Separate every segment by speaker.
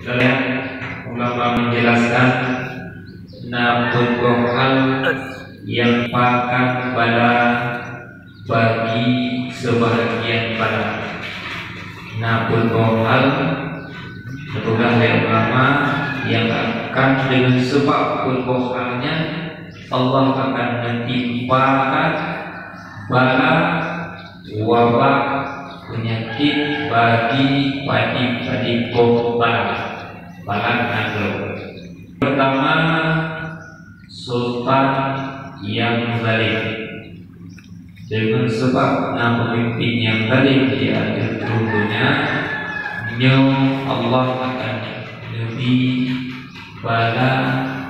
Speaker 1: Kalian ulama menjelaskan namun hal yang pakan bala bagi sebahagian bala. Namun hal itulah yang ulama yang akan dengan sebab halnya Allah akan menimpakan bala wabah penyakit bagi padi bala nagro. Pertama, sultan yang zalim. Dengan sebab pemimpin yang zalim di akhir dunia, Allah akan lebih bala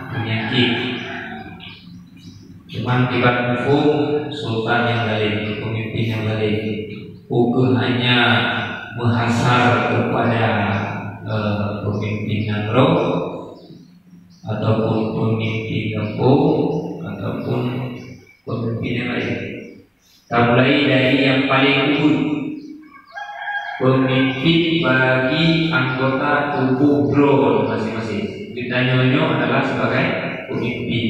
Speaker 1: penyakit. Cuma tiba mufum sultan yang zalim, pemimpin yang zalim, bukan hanya menghasar kepada pemimpin nagro ataupun pemimpin kampung ataupun pemimpin yang lain. Kita mulai dari yang paling ujung, pemimpin bagi anggota tubuh bro masing-masing. Kita nyonyo adalah sebagai pemimpin.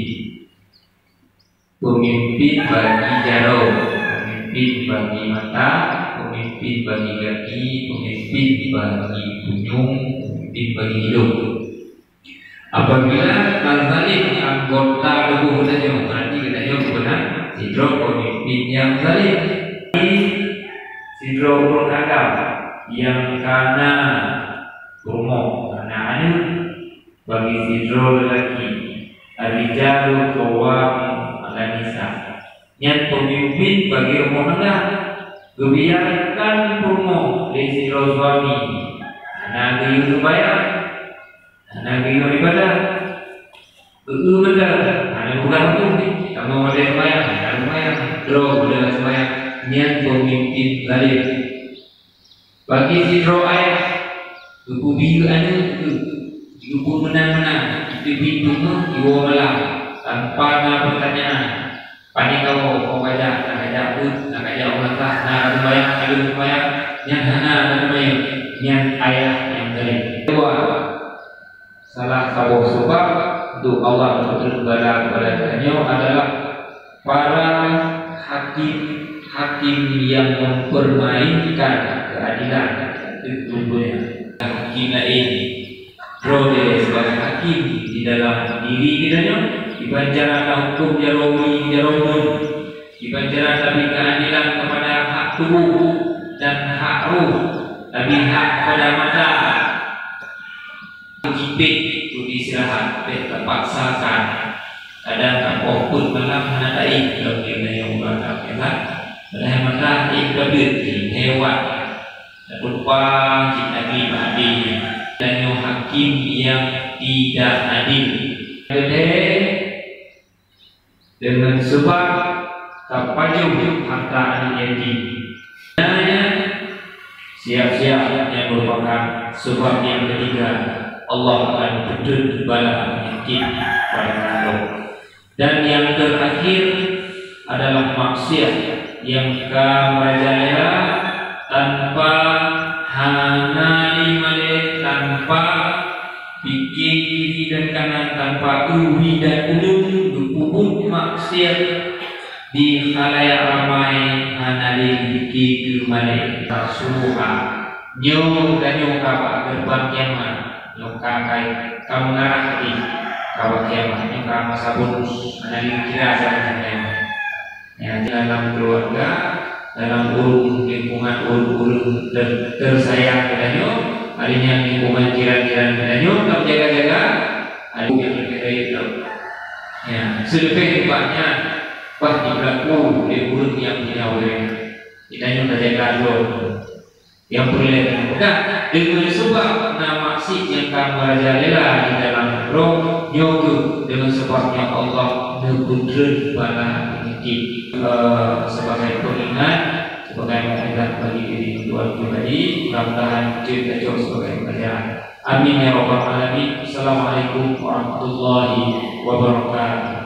Speaker 1: Pemimpin bagi jarum, pemimpin bagi mata, pemimpin bagi kaki, pemimpin bagi kunjung, pemimpin bagi hidung. Apabila al-zalim anggota tubuh kita berarti kita benar sidro pemimpin yang zalim. Sidro berkadam yang karena rumah karena anu bagi sidro lelaki arijalu qawwam ala nisa. Yang pemimpin bagi rumah tangga kebiarkan rumah di sidro suami nabi supaya nabi ibadah benar ada bukan hukum kamu ada lumayan draw udah lumayan niat pemimpin zalim bagi si draw ayah ibu biru ada ibu menang itu pintunya ibu malah tanpa ada pertanyaan panik kau baca nak ajak orang tak nak lumayan yang hana lumayan yang ayah yang zalim. Kedua, salah satu sebab untuk Allah berbala kepada kita adalah para hakim yang mempermainkan keadilan itu dunia. Hakim ini proses sebagai hakim di dalam diri kita dibancarkan hukum jaromi dibancarkan tapi keadilan kepada hak tubuh dan hak ruh, tapi hak pada mata kipik itu istirahat terpaksakan kadang tak fokus malam menandai kalau dia yang berkata padahal mata ikut hewan dan lupa kita pribadi dan yang hakim yang tidak adil dengan sebab terpajung harta yatim. Siap-siap yang merupakan sebab yang ketiga, Allah akan berdud bala penyakit pada makhluk. Dan yang terakhir adalah maksiat yang merajalela tanpa hangali malik, tanpa pikir kiri dan kanan, tanpa ubi dan udung, berpupuk maksiat di khalayak ramai hanali pikir malik tersuha nyong dan nyong kapa gerbang kiamat. Nyuka kai kamu ngarah hati kawan kiamat nyuka masa bonus analisa kira sahaja ya dalam keluarga dalam lingkungan urung tersayang kedanyo harinya lingkungan jiran-jiran kedanyo tak jaga-jaga ada yang berbeda itu ya selebih banyak pas diberlaku di urung yang tidak boleh kedanyo tak jaga dulu yang boleh bukan dengan sebab nama maksud yang kamu merajalela di dalam roh nyogu dengan sebabnya Allah nebudrun bala penyakit sebagai pengingat sebagai pengingat bagi diri Tuhan pribadi mudah-mudahan kita jauh sebagai pelajaran. Amin ya rabbal alamin. Assalamualaikum warahmatullahi wabarakatuh.